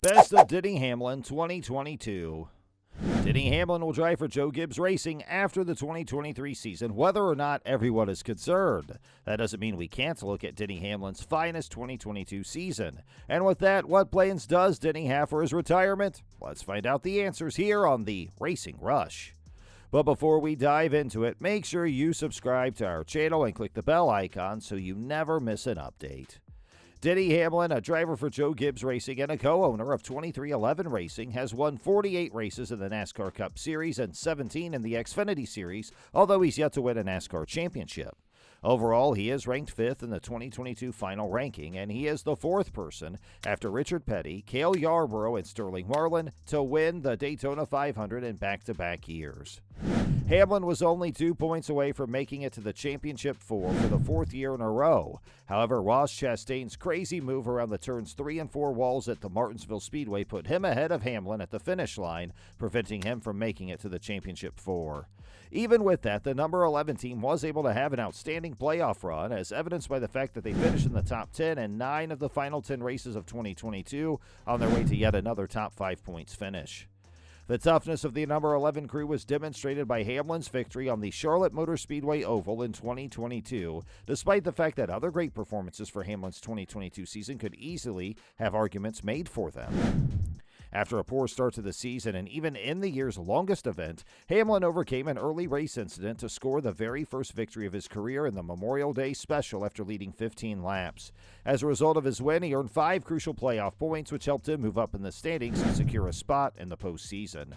Best of Denny Hamlin 2022. Denny Hamlin will drive for Joe Gibbs Racing after the 2023 season, whether or not everyone is concerned. That doesn't mean we can't look at Denny Hamlin's finest 2022 season. And with that, what plans does Denny have for his retirement? Let's find out the answers here on the Racing Rush. But before we dive into it, make sure you subscribe to our channel and click the bell icon so you never miss an update. Denny Hamlin, a driver for Joe Gibbs Racing and a co-owner of 2311 Racing, has won 48 races in the NASCAR Cup Series and 17 in the Xfinity Series, although he's yet to win a NASCAR championship. Overall, he is ranked 5th in the 2022 final ranking, and he is the 4th person, after Richard Petty, Cale Yarborough, and Sterling Marlin, to win the Daytona 500 in back-to-back years. Hamlin was only 2 points away from making it to the Championship 4 for the 4th year in a row. However, Ross Chastain's crazy move around the turns 3 and 4 walls at the Martinsville Speedway put him ahead of Hamlin at the finish line, preventing him from making it to the Championship 4. Even with that, the number 11 team was able to have an outstanding playoff run, as evidenced by the fact that they finished in the top 10 in 9 of the final 10 races of 2022 on their way to yet another top 5 points finish. The toughness of the number 11 crew was demonstrated by Hamlin's victory on the Charlotte Motor Speedway Oval in 2022, despite the fact that other great performances for Hamlin's 2022 season could easily have arguments made for them. After a poor start to the season and even in the year's longest event, Hamlin overcame an early race incident to score the very first victory of his career in the Memorial Day Special after leading 15 laps. As a result of his win, he earned 5 crucial playoff points, which helped him move up in the standings and secure a spot in the postseason.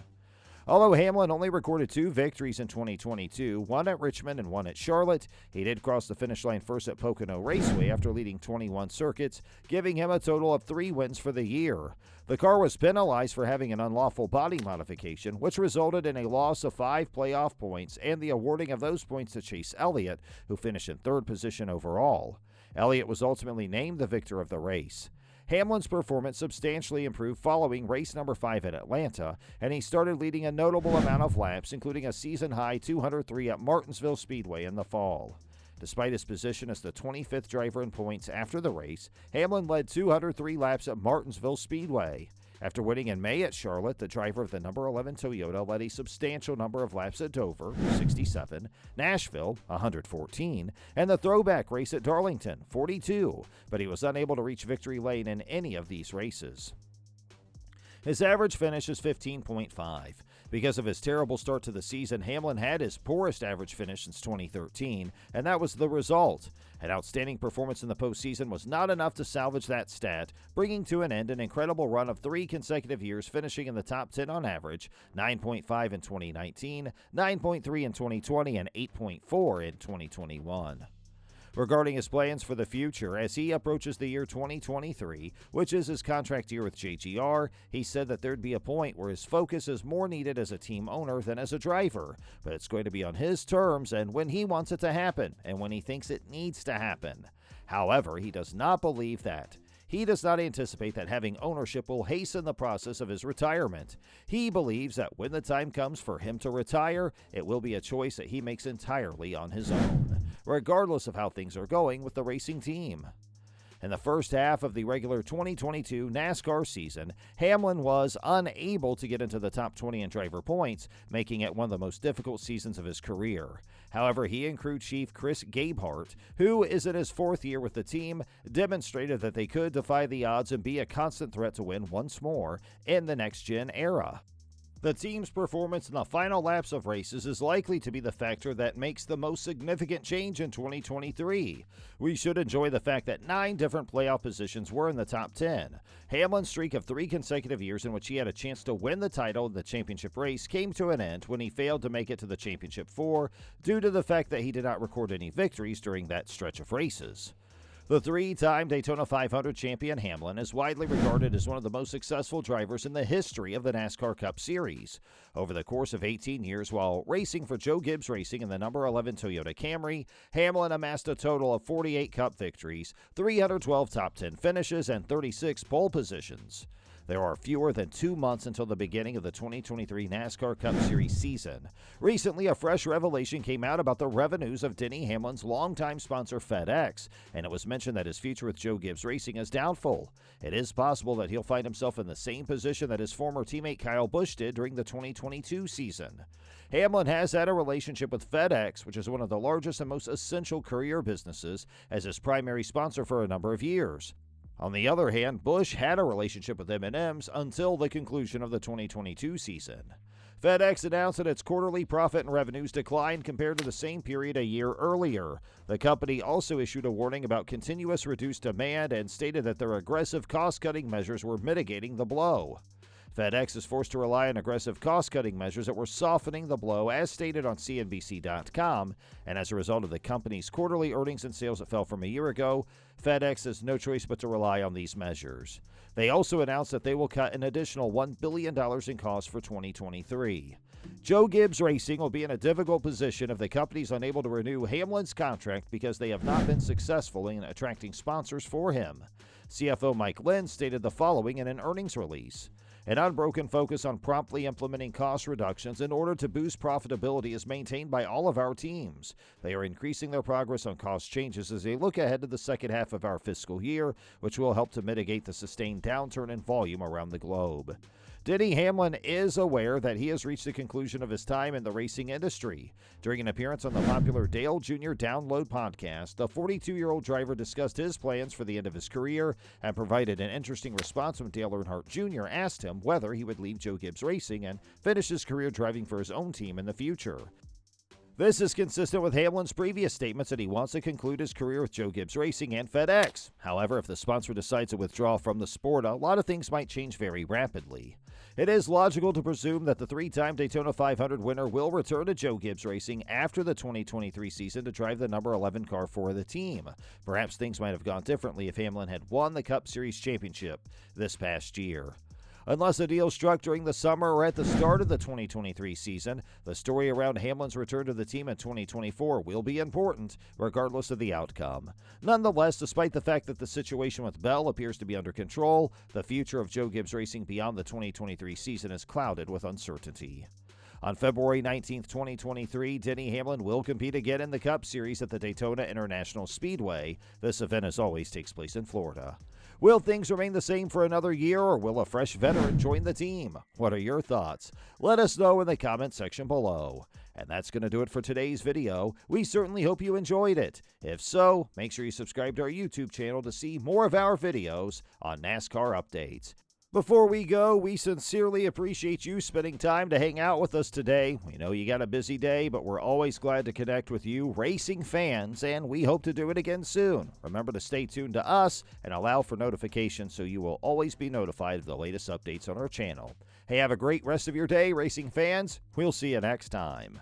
Although Hamlin only recorded 2 victories in 2022, one at Richmond and one at Charlotte, he did cross the finish line first at Pocono Raceway after leading 21 circuits, giving him a total of 3 wins for the year. The car was penalized for having an unlawful body modification, which resulted in a loss of 5 playoff points and the awarding of those points to Chase Elliott, who finished in 3rd position overall. Elliott was ultimately named the victor of the race. Hamlin's performance substantially improved following race number 5 at Atlanta, and he started leading a notable amount of laps, including a season-high 203 at Martinsville Speedway in the fall. Despite his position as the 25th driver in points after the race, Hamlin led 203 laps at Martinsville Speedway. After winning in May at Charlotte, the driver of the number 11 Toyota led a substantial number of laps at Dover, 67, Nashville, 114, and the throwback race at Darlington, 42, but he was unable to reach victory lane in any of these races. His average finish is 15.5. Because of his terrible start to the season, Hamlin had his poorest average finish since 2013, and that was the result. An outstanding performance in the postseason was not enough to salvage that stat, bringing to an end an incredible run of 3 consecutive years, finishing in the top 10 on average, 9.5 in 2019, 9.3 in 2020, and 8.4 in 2021. Regarding his plans for the future, as he approaches the year 2023, which is his contract year with JGR, he said that there'd be a point where his focus is more needed as a team owner than as a driver, but it's going to be on his terms and when he wants it to happen and when he thinks it needs to happen. However, he does not believe that. He does not anticipate that having ownership will hasten the process of his retirement. He believes that when the time comes for him to retire, it will be a choice that he makes entirely on his own, regardless of how things are going with the racing team. In the first half of the regular 2022 NASCAR season, Hamlin was unable to get into the top 20 in driver points, making it one of the most difficult seasons of his career. However, he and crew chief Chris Gabehart, who is in his 4th year with the team, demonstrated that they could defy the odds and be a constant threat to win once more in the next-gen era. The team's performance in the final laps of races is likely to be the factor that makes the most significant change in 2023. We should enjoy the fact that 9 different playoff positions were in the top 10. Hamlin's streak of 3 consecutive years in which he had a chance to win the title in the championship race came to an end when he failed to make it to the championship 4 due to the fact that he did not record any victories during that stretch of races. The 3-time Daytona 500 champion Hamlin is widely regarded as one of the most successful drivers in the history of the NASCAR Cup Series. Over the course of 18 years while racing for Joe Gibbs Racing in the number 11 Toyota Camry, Hamlin amassed a total of 48 Cup victories, 312 top 10 finishes, and 36 pole positions. There are fewer than 2 months until the beginning of the 2023 NASCAR Cup Series season. Recently, a fresh revelation came out about the revenues of Denny Hamlin's longtime sponsor FedEx, and it was mentioned that his future with Joe Gibbs Racing is doubtful. It is possible that he'll find himself in the same position that his former teammate Kyle Busch did during the 2022 season. Hamlin has had a relationship with FedEx, which is one of the largest and most essential courier businesses, as his primary sponsor for a number of years. On the other hand, Busch had a relationship with M&M's until the conclusion of the 2022 season. FedEx announced that its quarterly profit and revenues declined compared to the same period a year earlier. The company also issued a warning about continuous reduced demand and stated that their aggressive cost-cutting measures were mitigating the blow. FedEx is forced to rely on aggressive cost-cutting measures that were softening the blow, as stated on CNBC.com, and as a result of the company's quarterly earnings and sales that fell from a year ago, FedEx has no choice but to rely on these measures. They also announced that they will cut an additional $1 billion in costs for 2023. Joe Gibbs Racing will be in a difficult position if the company is unable to renew Hamlin's contract because they have not been successful in attracting sponsors for him. CFO Mike Lynn stated the following in an earnings release. An unbroken focus on promptly implementing cost reductions in order to boost profitability is maintained by all of our teams. They are increasing their progress on cost changes as they look ahead to the second half of our fiscal year, which will help to mitigate the sustained downturn in volume around the globe. Denny Hamlin is aware that he has reached the conclusion of his time in the racing industry. During an appearance on the popular Dale Jr. Download podcast, the 42-year-old driver discussed his plans for the end of his career and provided an interesting response when Dale Earnhardt Jr. asked him whether he would leave Joe Gibbs Racing and finish his career driving for his own team in the future. This is consistent with Hamlin's previous statements that he wants to conclude his career with Joe Gibbs Racing and FedEx. However, if the sponsor decides to withdraw from the sport, a lot of things might change very rapidly. It is logical to presume that the three-time Daytona 500 winner will return to Joe Gibbs Racing after the 2023 season to drive the number 11 car for the team. Perhaps things might have gone differently if Hamlin had won the Cup Series championship this past year. Unless a deal struck during the summer or at the start of the 2023 season, the story around Hamlin's return to the team in 2024 will be important, regardless of the outcome. Nonetheless, despite the fact that the situation with Bell appears to be under control, the future of Joe Gibbs Racing beyond the 2023 season is clouded with uncertainty. On February 19, 2023, Denny Hamlin will compete again in the Cup Series at the Daytona International Speedway. This event, as always, takes place in Florida. Will things remain the same for another year, or will a fresh veteran join the team? What are your thoughts? Let us know in the comment section below. And that's going to do it for today's video. We certainly hope you enjoyed it. If so, make sure you subscribe to our YouTube channel to see more of our videos on NASCAR updates. Before we go, we sincerely appreciate you spending time to hang out with us today. We know you got a busy day, but we're always glad to connect with you, racing fans, and we hope to do it again soon. Remember to stay tuned to us and allow for notifications so you will always be notified of the latest updates on our channel. Hey, have a great rest of your day, racing fans. We'll see you next time.